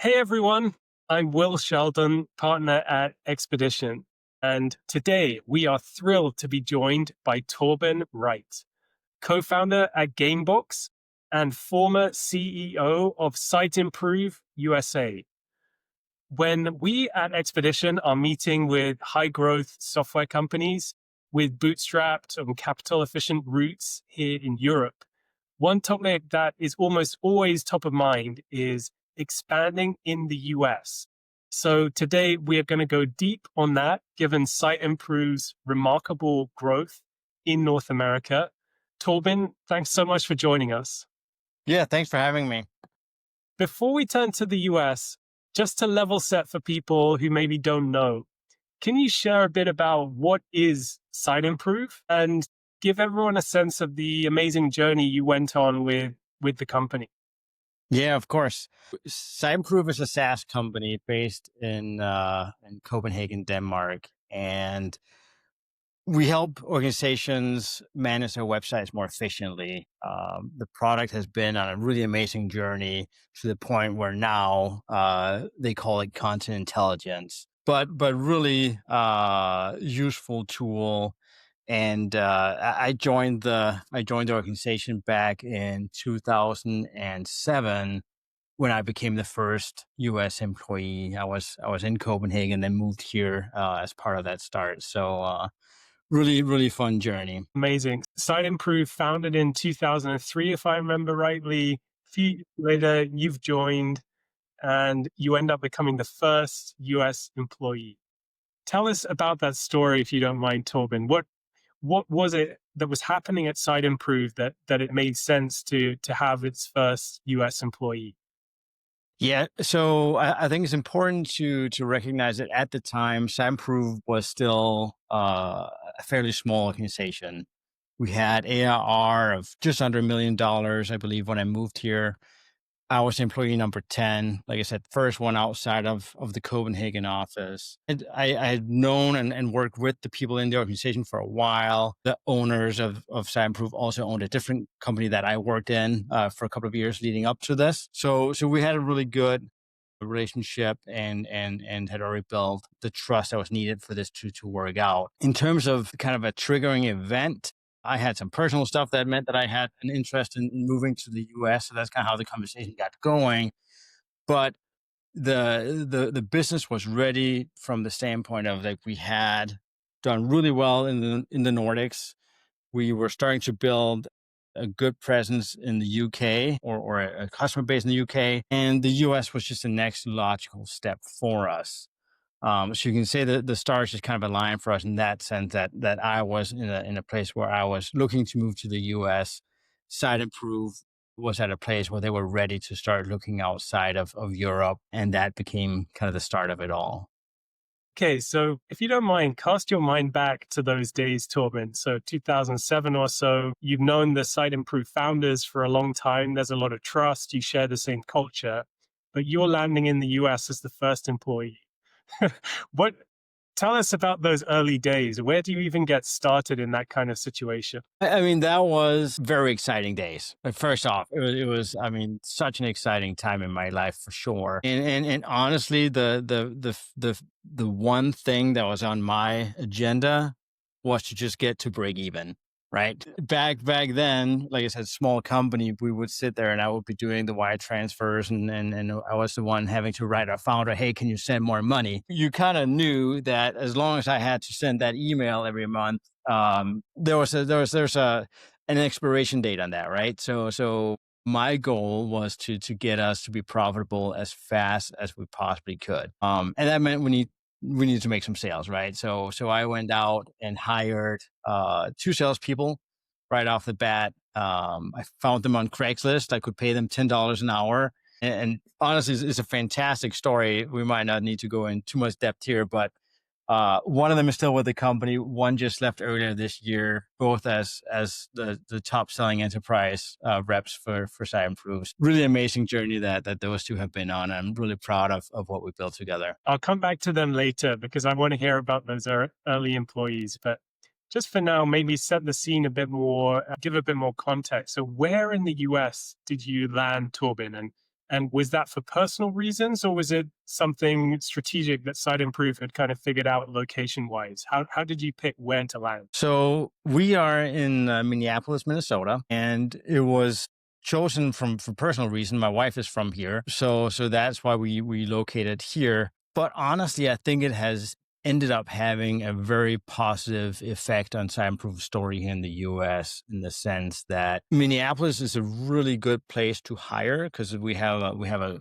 Hey everyone, I'm Will Sheldon, partner at Expedition, and today we are thrilled to be joined by Torben Rytt, co-founder at Gamebox and former CEO of Siteimprove USA. When we at Expedition are meeting with high-growth software companies with bootstrapped and capital-efficient roots here in Europe, one topic that is almost always top of mind is expanding in the US. So today we are going to go deep on that, given Siteimprove's remarkable growth in North America. Torben, thanks so much for joining us. Yeah, thanks for having me. Before we turn to the US, just to level set for people who maybe don't know, can you share a bit about what is Siteimprove and give everyone a sense of the amazing journey you went on with the company? Yeah, of course. Siteimprove is a SaaS company based in Copenhagen, Denmark, and we help organizations manage their websites more efficiently. The product has been on a really amazing journey to the point where now they call it content intelligence, but really useful tool. And I joined the organization back in 2007 when I became the first U.S. employee. I was in Copenhagen, then moved here as part of that start. So really fun journey. Amazing. Siteimprove founded in 2003, if I remember rightly. A few years later, you've joined and you end up becoming the first U.S. employee. Tell us about that story, if you don't mind, Torben. What was it that was happening at Siteimprove that it made sense to have its first U.S. employee? Yeah, so I think it's important to recognize that at the time, Siteimprove was still a fairly small organization. We had ARR of just under $1 million, I believe, when I moved here. I was employee number 10, like I said, first one outside of the Copenhagen office. And I had known and worked with the people in the organization for a while. The owners of Siteimprove also owned a different company that I worked in for a couple of years leading up to this. So we had a really good relationship and had already built the trust that was needed for this to work out. In terms of kind of a triggering event, I had some personal stuff that meant that I had an interest in moving to the US. So that's kind of how the conversation got going. But the business was ready from the standpoint of like we had done really well in the Nordics. We were starting to build a good presence in the UK or a customer base in the UK. And the US was just the next logical step for us. So you can say that the stars just kind of aligned for us in that sense that I was in a place where I was looking to move to the US. Siteimprove was at a place where they were ready to start looking outside of Europe. And that became kind of the start of it all. Okay, so if you don't mind, cast your mind back to those days, Torben. So 2007 or so, you've known the Siteimprove founders for a long time. There's a lot of trust. You share the same culture, but you're landing in the US as the first employee. Tell us about those early days. Where do you even get started in that kind of situation? I mean, that was very exciting days. Like, first off, it was, I mean, such an exciting time in my life for sure. And honestly, the one thing that was on my agenda was to just get to break even. Right. Back then, like I said, small company, we would sit there and I would be doing the wire transfers and I was the one having to write our founder, hey, can you send more money? You kind of knew that as long as I had to send that email every month, there's an expiration date on that, right? So my goal was to get us to be profitable as fast as we possibly could. And that meant we needed to make some sales, right? So I went out and hired 2 salespeople right off the bat. I found them on Craigslist. I could pay them $10 an hour. And honestly, it's a fantastic story. We might not need to go in too much depth here, but one of them is still with the company. One just left earlier this year, both as the top selling enterprise reps for Siteimprove. Really amazing journey that those two have been on. I'm really proud of what we built together. I'll come back to them later because I want to hear about those early employees. But just for now, maybe set the scene a bit more, give a bit more context. So where in the US did you land, Torben? And was that for personal reasons, or was it something strategic that Siteimprove had kind of figured out location-wise? How did you pick where to land? So we are in Minneapolis, Minnesota, and it was chosen for personal reason. My wife is from here, so that's why we located here. But honestly, I think it has ended up having a very positive effect on Siteimprove's story here in the U.S. in the sense that Minneapolis is a really good place to hire because we have a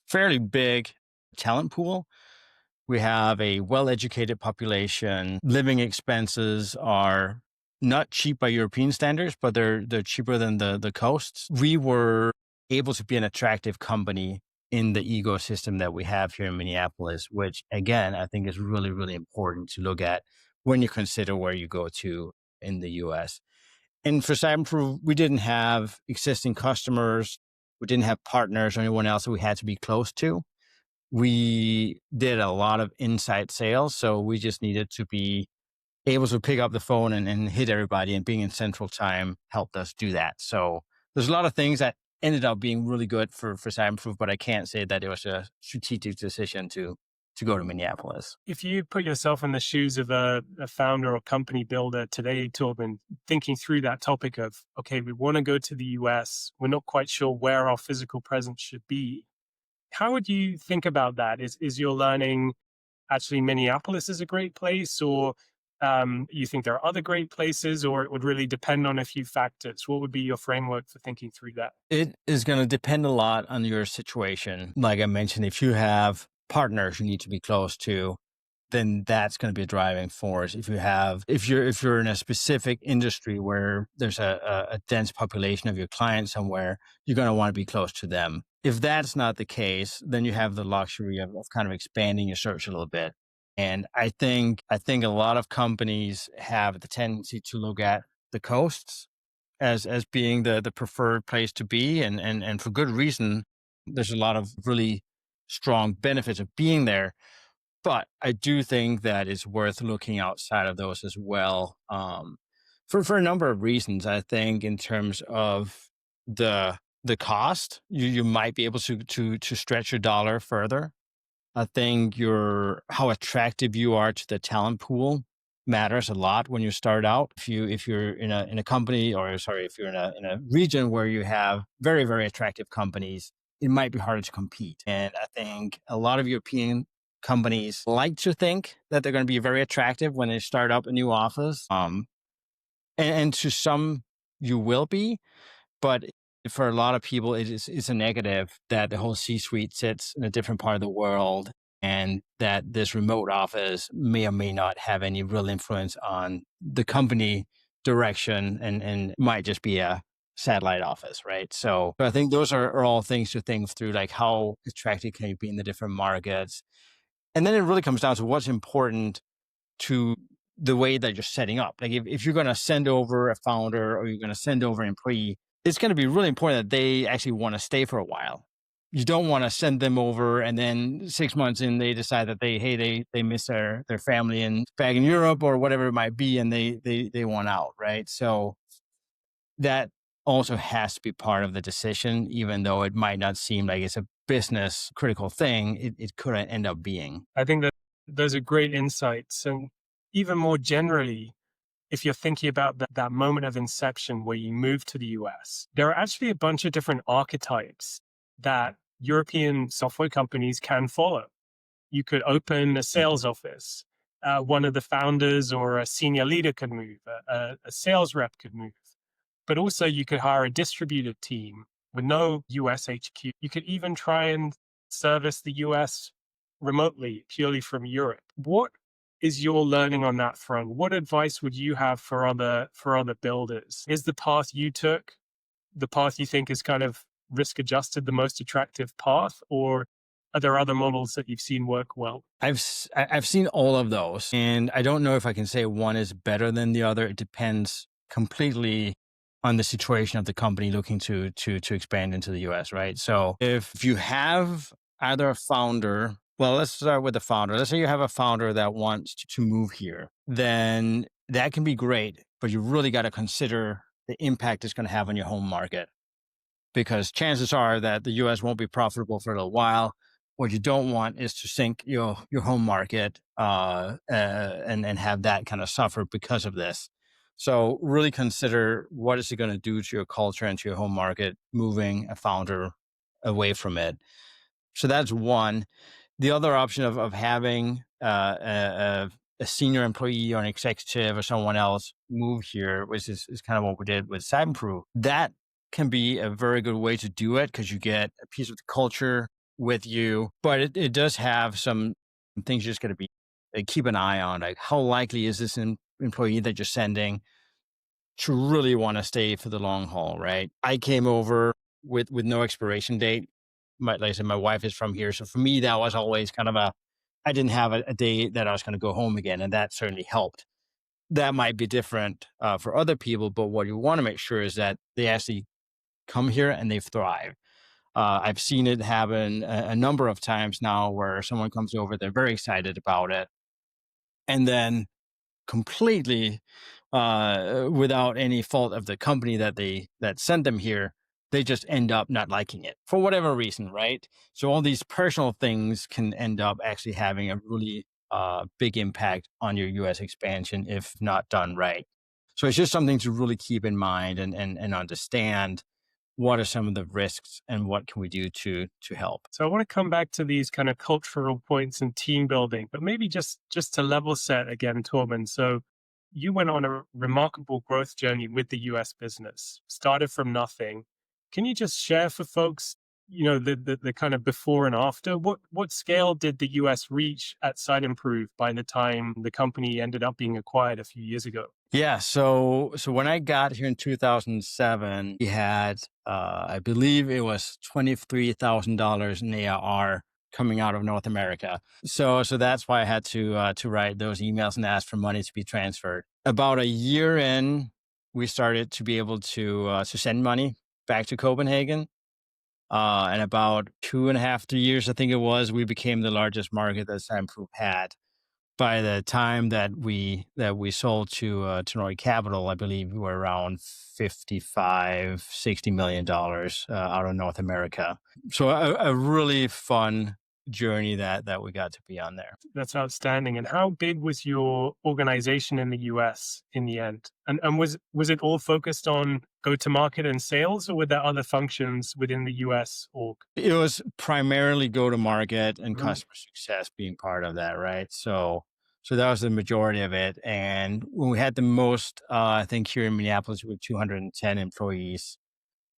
fairly big talent pool. We have a well-educated population. Living expenses are not cheap by European standards, but they're cheaper than the coasts. We were able to be an attractive company in the ecosystem that we have here in Minneapolis, which again, I think is really, really important to look at when you consider where you go to in the US. And for Siteimprove, we didn't have existing customers. We didn't have partners or anyone else that we had to be close to. We did a lot of inside sales. So we just needed to be able to pick up the phone and hit everybody, and being in central time helped us do that. So there's a lot of things that ended up being really good for Siteimprove, but I can't say that it was a strategic decision to go to Minneapolis. If you put yourself in the shoes of a founder or company builder today, Torben, thinking through that topic of, okay, we want to go to the US, we're not quite sure where our physical presence should be. How would you think about that? Is your learning actually Minneapolis is a great place, or you think there are other great places, or it would really depend on a few factors? What would be your framework for thinking through that? It is going to depend a lot on your situation. Like I mentioned, if you have partners you need to be close to, then that's going to be a driving force. If you're in a specific industry where there's a dense population of your clients somewhere, you're going to want to be close to them. If that's not the case, then you have the luxury of kind of expanding your search a little bit. And I think a lot of companies have the tendency to look at the coasts as being the preferred place to be, and for good reason. There's a lot of really strong benefits of being there. But I do think that it's worth looking outside of those as well, for a number of reasons. I think in terms of the cost, you might be able to stretch your dollar further. I think how attractive you are to the talent pool matters a lot when you start out. If you're in a company, or sorry, if you're in a region where you have very, very attractive companies, it might be harder to compete. And I think a lot of European companies like to think that they're going to be very attractive when they start up a new office. And to some, you will be, but for a lot of people, it's a negative that the whole C-suite sits in a different part of the world, and that this remote office may or may not have any real influence on the company direction, and might just be a satellite office, right? So I think those are all things to think through, like how attractive can you be in the different markets. And then it really comes down to what's important to the way that you're setting up. Like if you're going to send over a founder, or you're going to send over an employee, it's going to be really important that they actually want to stay for a while. You don't want to send them over and then 6 months in, they decide that they miss their family and back in Europe or whatever it might be, and they want out, right? So that also has to be part of the decision, even though it might not seem like it's a business critical thing. It could end up being. I think that those are great insights. And even more generally, if you're thinking about that moment of inception where you move to the US, there are actually a bunch of different archetypes that European software companies can follow. You could open a sales office. One of the founders or a senior leader could move. A sales rep could move. But also you could hire a distributed team with no US HQ. You could even try and service the US remotely, purely from Europe. What is your learning on that front? What advice would you have for other builders? Is the path you took the path you think is kind of risk adjusted, the most attractive path, or are there other models that you've seen work well? I've seen all of those, and I don't know if I can say one is better than the other. It depends completely on the situation of the company looking to expand into the US, right? So if you have either a founder, well, let's start with the founder. Let's say you have a founder that wants to move here, then that can be great, but you really got to consider the impact it's going to have on your home market. because chances are that the US won't be profitable for a little while. What you don't want is to sink your home market and have that kind of suffer because of this. So really consider what is it going to do to your culture and to your home market, moving a founder away from it. So that's one. The other option of having a senior employee or an executive or someone else move here, which is kind of what we did with Siteimprove. That can be a very good way to do it because you get a piece of the culture with you, but it does have some things you just got to be keep an eye on. Like, how likely is this employee that you're sending to really want to stay for the long haul, right? I came over with no expiration date. Like I said, my wife is from here, so for me that was always kind of I didn't have a day that I was going to go home again, and that certainly helped. That might be different for other people, but what you want to make sure is that they actually come here and they thrive. I've seen it happen a number of times now where someone comes over, they're very excited about it, and then completely without any fault of the company that sent them here, they just end up not liking it for whatever reason, right? So all these personal things can end up actually having a really big impact on your US expansion if not done right. So it's just something to really keep in mind and understand what are some of the risks and what can we do to help. So I want to come back to these kind of cultural points and team building, but maybe just to level set again, Torben. So you went on a remarkable growth journey with the US business, started from nothing. Can you just share for folks, the kind of before and after? What scale did the US reach at Siteimprove by the time the company ended up being acquired a few years ago? Yeah, so when I got here in 2007, we had I believe it was $23,000 in ARR coming out of North America. So that's why I had to write those emails and ask for money to be transferred. About a year in, we started to be able to send money back to Copenhagen. And about 2.5, 3 years, I think it was, we became the largest market that Siteimprove had. By the time that we sold to Norway Capital, I believe we were around 55, $60 million out of North America. So a really fun journey that we got to be on there. That's outstanding. And how big was your organization in the US in the end? And was it all focused on go to market and sales, or were there other functions within the US org? It was primarily go to market and Mhm. customer success being part of that, right? So that was the majority of it. And when we had the most, I think here in Minneapolis, we were 210 employees.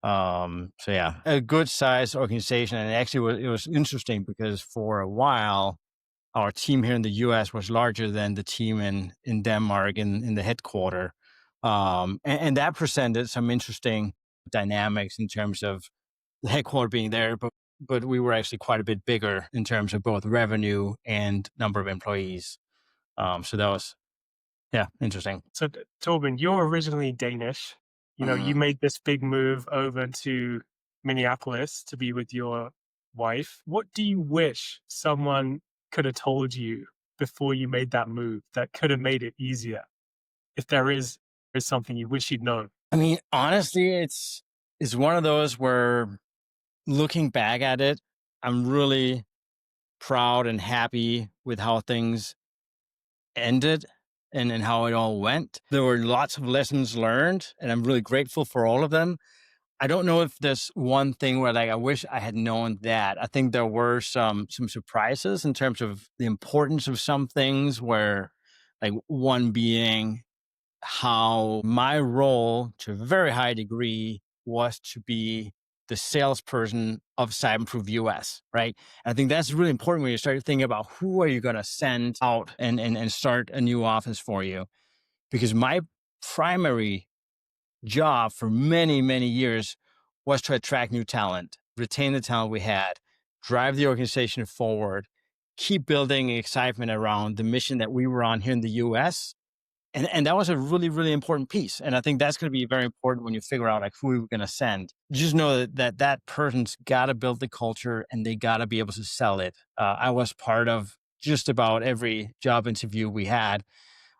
So yeah, a good sized organization. And actually, it was interesting because for a while, our team here in the US was larger than the team in Denmark in the headquarter. And that presented some interesting dynamics in terms of the headquarter being there, but we were actually quite a bit bigger in terms of both revenue and number of employees. So that was, yeah, interesting. So, Torben, you're originally Danish. You Mhm. made this big move over to Minneapolis to be with your wife. What do you wish someone could have told you before you made that move that could have made it easier? If there is something you wish you'd known. I mean, honestly, it's one of those where looking back at it, I'm really proud and happy with how things ended and how it all went. There were lots of lessons learned, and I'm really grateful for all of them. I don't know if there's one thing where like I wish I had known that. I think there were some surprises in terms of the importance of some things where like one being how my role to a very high degree was to be the salesperson of Siteimprove US, right? And I think that's really important when you start thinking about who are you going to send out and start a new office for you. Because my primary job for many, many years was to attract new talent, retain the talent we had, drive the organization forward, keep building excitement around the mission that we were on here in the US. And that was a really, really important piece. And I think that's going to be very important when you figure out like who we're going to send. Just know that person's got to build the culture and they got to be able to sell it. I was part of just about every job interview we had.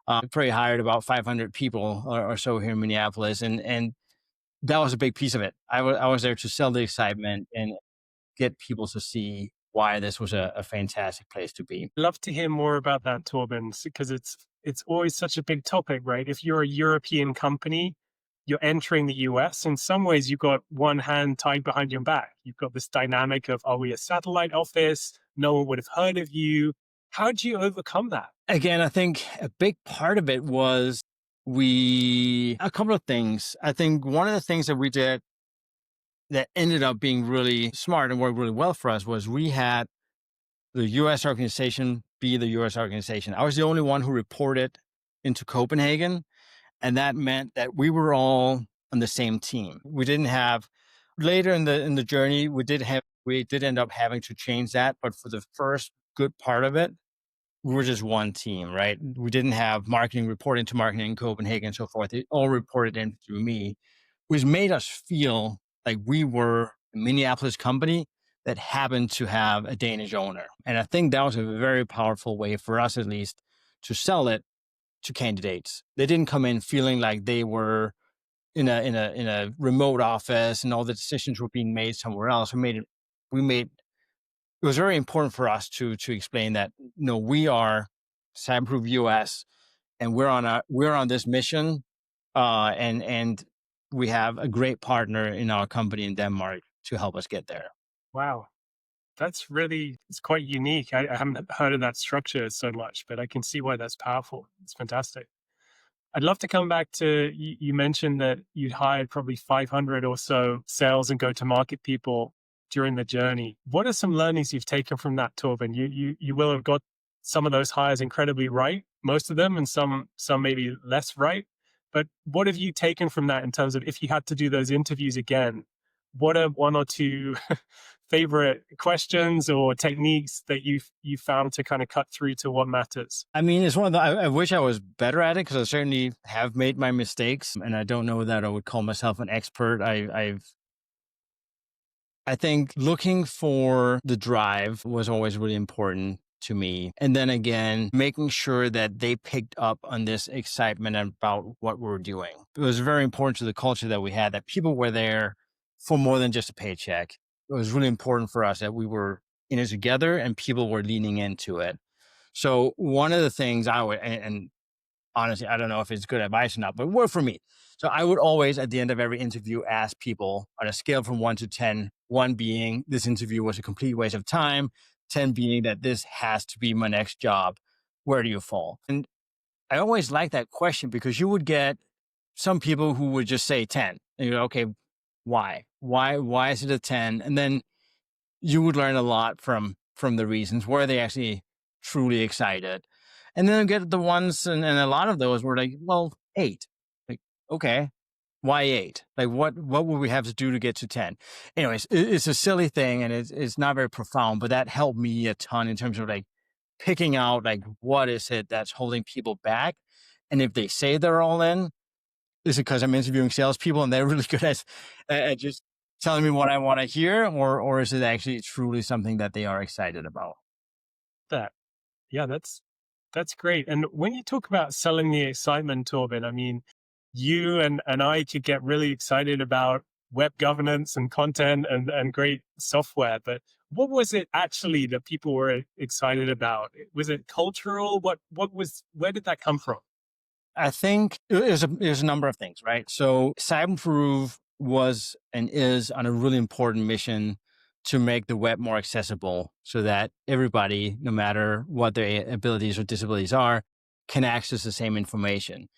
Probably hired about 500 people or so here in Minneapolis. And that was a big piece of it. I was there to sell the excitement and get people to see why this was a fantastic place to be. Love to hear more about that, Torben, because it's always such a big topic, right? If you're a European company, you're entering the US. In some ways, you've got one hand tied behind your back. You've got this dynamic of, are we a satellite office? No one would have heard of you. How do you overcome that? Again, I think a big part of it was a couple of things. I think one of the things that we did that ended up being really smart and worked really well for us was we had the US organization be the US organization. I was the only one who reported into Copenhagen. And that meant that we were all on the same team. We didn't have later in the journey, we did end up having to change that. But for the first good part of it, we were just one team, right? We didn't have marketing reporting to marketing in Copenhagen and so forth. It all reported in through me, which made us feel like we were a Minneapolis company that happened to have a Danish owner. And I think that was a very powerful way for us, at least, to sell it to candidates. They didn't come in feeling like they were in a remote office and all the decisions were being made somewhere else. It was very important for us to explain that, no, we are Siteimprove US and we're on this mission, and we have a great partner in our company in Denmark to help us get there. Wow. It's quite unique. I haven't heard of that structure so much, but I can see why that's powerful. It's fantastic. I'd love to come back to, you mentioned that you'd hired probably 500 or so sales and go-to-market people during the journey. What are some learnings you've taken from that, Torben? You will have got some of those hires incredibly right, most of them, and some maybe less right. But what have you taken from that in terms of, if you had to do those interviews again, what are one or two favorite questions or techniques that you found to kind of cut through to what matters? I mean, it's one of the, I wish I was better at it, because I certainly have made my mistakes, and I don't know that I would call myself an expert. I think looking for the drive was always really important to me. And then again, making sure that they picked up on this excitement about what we're doing. It was very important to the culture that we had, that people were there for more than just a paycheck. It was really important for us that we were in it together and people were leaning into it. So one of the things and honestly, I don't know if it's good advice or not, but it worked for me. So I would always, at the end of every interview, ask people on a scale from 1 to 10, 1 being this interview was a complete waste of time, 10 being that this has to be my next job, where do you fall? And I always like that question, because you would get some people who would just say 10. And you're like, okay, why? Why is it a 10? And then you would learn a lot from the reasons. Were they actually truly excited? And then get the ones, and a lot of those were like, well, 8. Like, okay, why 8? Like, what would we have to do to get to 10? Anyways, it's a silly thing, and it's not very profound, but that helped me a ton in terms of like picking out like what is it that's holding people back. And if they say they're all in, is it because I'm interviewing salespeople and they're really good at just telling me what I want to hear, or is it actually truly something that they are excited about? Yeah, that's great. And when you talk about selling the excitement, Torben, I mean, you and I could get really excited about web governance and content and great software, but what was it actually that people were excited about? Was it cultural? Where did that come from? I think it was a number of things, right? So Siteimprove was and is on a really important mission to make the web more accessible, so that everybody, no matter what their abilities or disabilities are, can access the same information.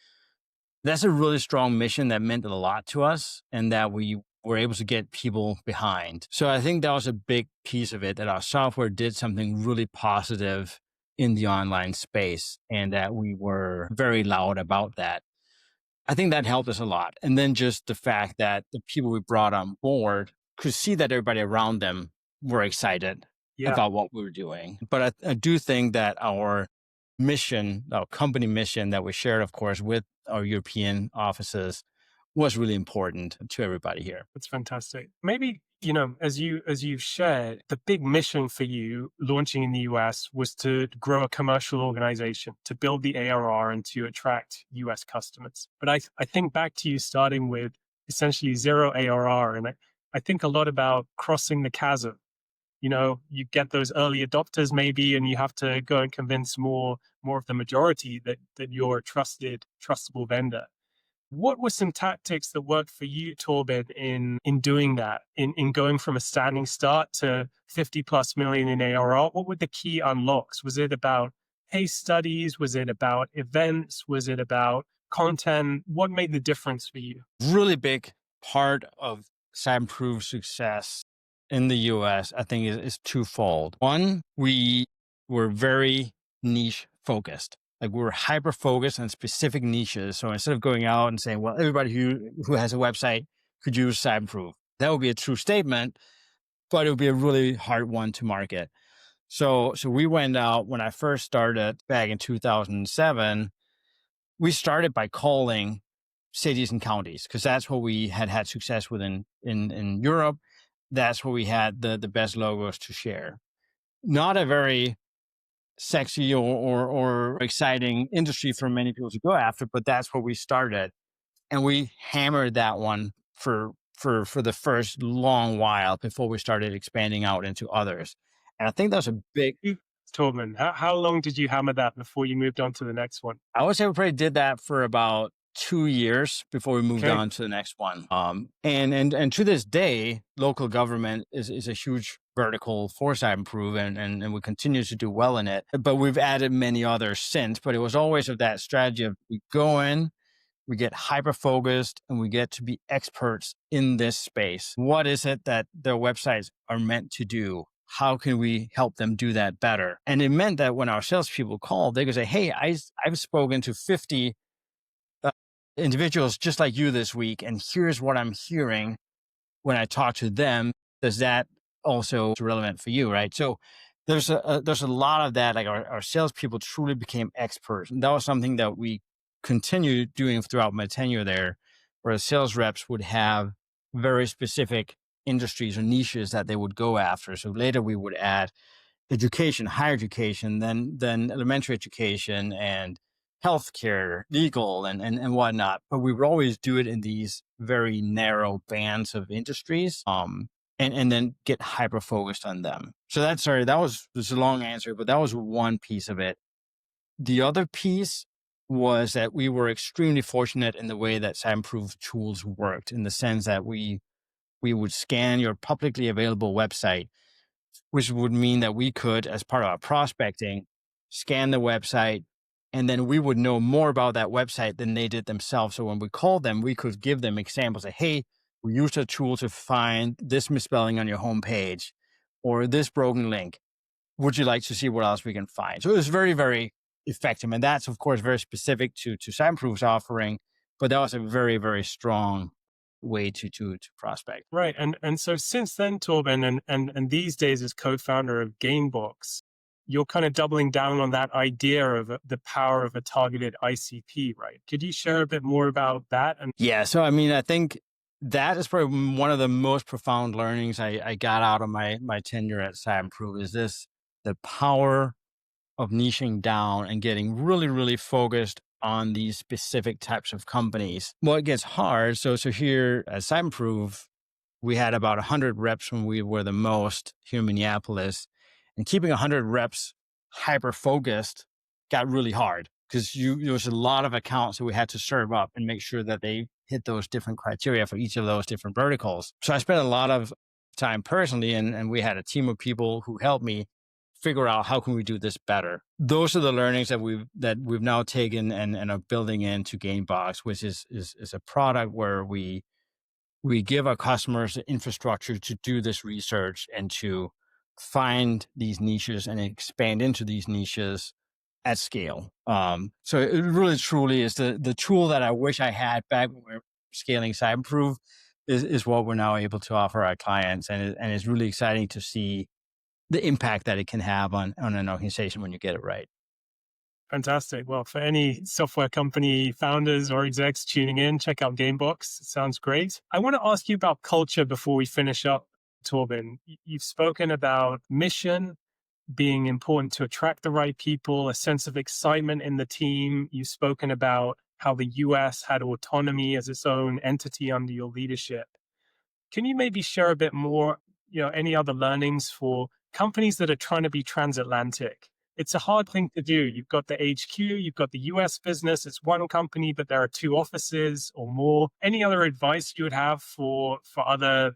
That's a really strong mission that meant a lot to us, and that we were able to get people behind. So I think that was a big piece of it, that our software did something really positive in the online space, and that we were very loud about that. I think that helped us a lot. And then just the fact that the people we brought on board could see that everybody around them were excited about what we were doing. But I do think that our mission, our company mission that we shared, of course, with our European offices, was really important to everybody here. That's fantastic. Maybe, as you've shared, the big mission for you launching in the US was to grow a commercial organization, to build the ARR and to attract US customers. But I think back to you starting with essentially zero ARR. And I think a lot about crossing the chasm. You get those early adopters maybe, and you have to go and convince more of the majority that you're a trustable vendor. What were some tactics that worked for you, Torben, in doing that, in going from a standing start to 50 plus million in ARR? What were the key unlocks? Was it about case studies? Was it about events? Was it about content? What made the difference for you? Really big part of Siteimprove's success in the US, I think, is twofold. One, we were very niche focused. Like we were hyper focused on specific niches. So instead of going out and saying, well, everybody who has a website could use Siteimprove, that would be a true statement, but it would be a really hard one to market. So we went out when I first started back in 2007. We started by calling cities and counties because that's what we had success with in Europe. That's where we had the best logos to share. Not a very sexy or exciting industry for many people to go after, but that's where we started. And we hammered that one for the first long while before we started expanding out into others. And I think that's a big... Torben, how long did you hammer that before you moved on to the next one? I would say we probably did that for about 2 years before we moved on to the next one. And to this day, local government is a huge vertical for Siteimprove, and we continue to do well in it. But we've added many others since. But it was always of that strategy of we go in, we get hyper focused, and we get to be experts in this space. What is it that their websites are meant to do? How can we help them do that better? And it meant that when our salespeople called, they could say, hey, I've spoken to 50 individuals just like you this week, and here's what I'm hearing when I talk to them. Does that also relevant for you, right? So there's a lot of that. Like our salespeople truly became experts, and that was something that we continued doing throughout my tenure there, where the sales reps would have very specific industries or niches that they would go after. So later we would add education, higher education, then elementary education, and healthcare, legal, and whatnot. But we would always do it in these very narrow bands of industries, and then get hyper focused on them. So that was a long answer, but that was one piece of it. The other piece was that we were extremely fortunate in the way that Siteimprove tools worked, in the sense that we would scan your publicly available website, which would mean that we could, as part of our prospecting, scan the website, and then we would know more about that website than they did themselves. So when we called them, we could give them examples of, hey, we used a tool to find this misspelling on your homepage or this broken link. Would you like to see what else we can find? So it was very, very effective. And that's, of course, very specific to Siteimprove's offering, but that was a very, very strong way to prospect. Right. And so since then, Torben, and these days as co-founder of Gamebox, you're kind of doubling down on that idea of the power of a targeted ICP, right? Could you share a bit more about that? Yeah. So, I mean, I think that is probably one of the most profound learnings I got out of my tenure at Siteimprove, is the power of niching down and getting really, really focused on these specific types of companies. Well, it gets hard. So here at Siteimprove, we had about 100 reps when we were the most here in Minneapolis, and keeping 100 reps hyper focused got really hard because there was a lot of accounts that we had to serve up and make sure that they hit those different criteria for each of those different verticals. So I spent a lot of time personally, and we had a team of people who helped me figure out how can we do this better. Those are the learnings that we've now taken and are building into Gamebox, which is a product where we give our customers the infrastructure to do this research and to find these niches and expand into these niches at scale. So it really truly is the tool that I wish I had back when we were scaling Siteimprove is what we're now able to offer our clients. And it's really exciting to see the impact that it can have on an organization when you get it right. Fantastic. Well, for any software company founders or execs tuning in, check out Gamebox. It sounds great. I want to ask you about culture before we finish up, Torben. You've spoken about mission being important to attract the right people, a sense of excitement in the team. You've spoken about how the US had autonomy as its own entity under your leadership. Can you maybe share a bit more, any other learnings for companies that are trying to be transatlantic? It's a hard thing to do. You've got the HQ, you've got the US business, it's one company, but there are two offices or more. Any other advice you would have for other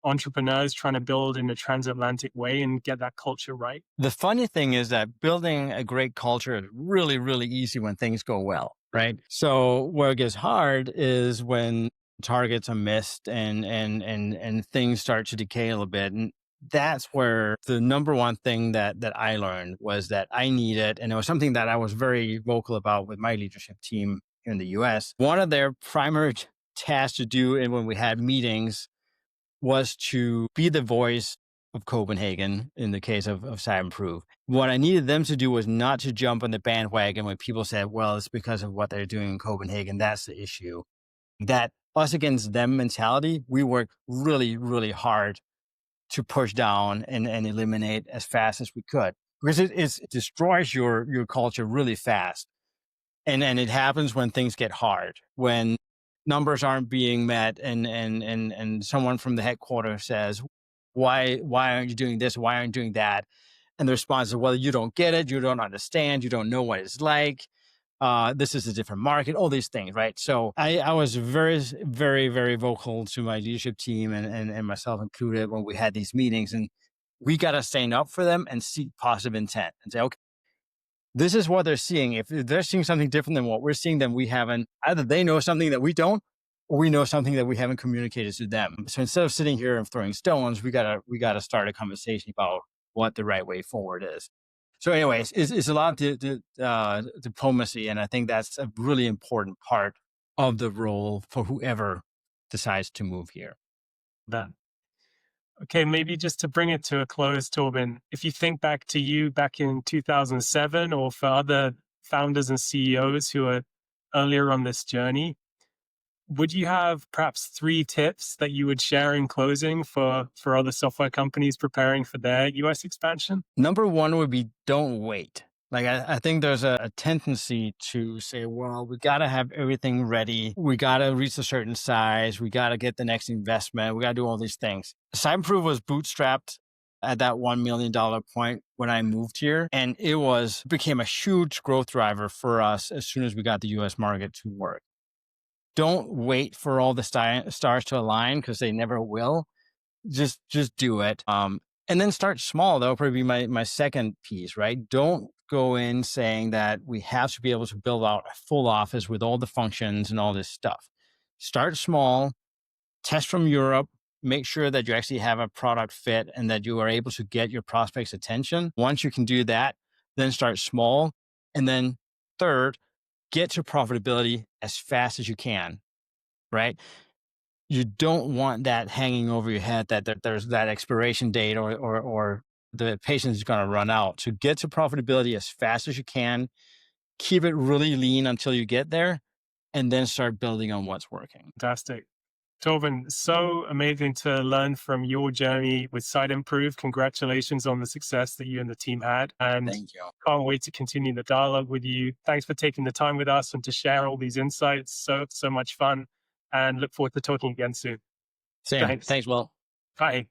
entrepreneurs trying to build in a transatlantic way and get that culture right? The funny thing is that building a great culture is really, really easy when things go well, right? So where it gets hard is when targets are missed and things start to decay a little bit. And that's where the number one thing that I learned was that I needed, and it was something that I was very vocal about with my leadership team here in the US. One of their primary tasks to do, and when we had meetings, was to be the voice of Copenhagen in the case of Siteimprove. What I needed them to do was not to jump on the bandwagon when people said, well, it's because of what they're doing in Copenhagen. That's the issue. That us against them mentality, we worked really, really hard to push down and eliminate as fast as we could, because it destroys your culture really fast. And it happens when things get hard, when numbers aren't being met and someone from the headquarters says, why aren't you doing this? Why aren't you doing that? And the response is, well, you don't get it. You don't understand. You don't know what it's like. This is a different market, all these things, right? So I was very, very, very vocal to my leadership team and myself included when we had these meetings. And we got to stand up for them and seek positive intent and say, okay, this is what they're seeing. If they're seeing something different than what we're seeing, then we haven't, either they know something that we don't, or we know something that we haven't communicated to them. So instead of sitting here and throwing stones, we gotta start a conversation about what the right way forward is. So anyways, it's a lot of diplomacy. And I think that's a really important part of the role for whoever decides to move here. That. Okay, maybe just to bring it to a close, Torben, if you think back to you back in 2007, or for other founders and CEOs who are earlier on this journey, would you have perhaps 3 tips that you would share in closing for other software companies preparing for their US expansion? Number one would be don't wait. Like, I think there's a tendency to say, well, we got to have everything ready. We got to reach a certain size. We got to get the next investment. We got to do all these things. Siteimprove was bootstrapped at that $1 million point when I moved here. And it became a huge growth driver for us as soon as we got the US market to work. Don't wait for all the stars to align, because they never will. Just do it. And then start small. That'll probably be my second piece, right? Don't go in saying that we have to be able to build out a full office with all the functions and all this stuff. Start small, test from Europe, make sure that you actually have a product fit and that you are able to get your prospects' attention. Once you can do that, then start small. And then third, get to profitability as fast as you can, right? You don't want that hanging over your head that there's that expiration date or the patience is going to run out. So get to profitability as fast as you can, keep it really lean until you get there, and then start building on what's working. Fantastic. Torben, so amazing to learn from your journey with Siteimprove. Congratulations on the success that you and the team had. And Thank you. can't wait to continue the dialogue with you. Thanks for taking the time with us and to share all these insights. So much fun, and look forward to talking again soon. Same. Thanks, Will. Bye.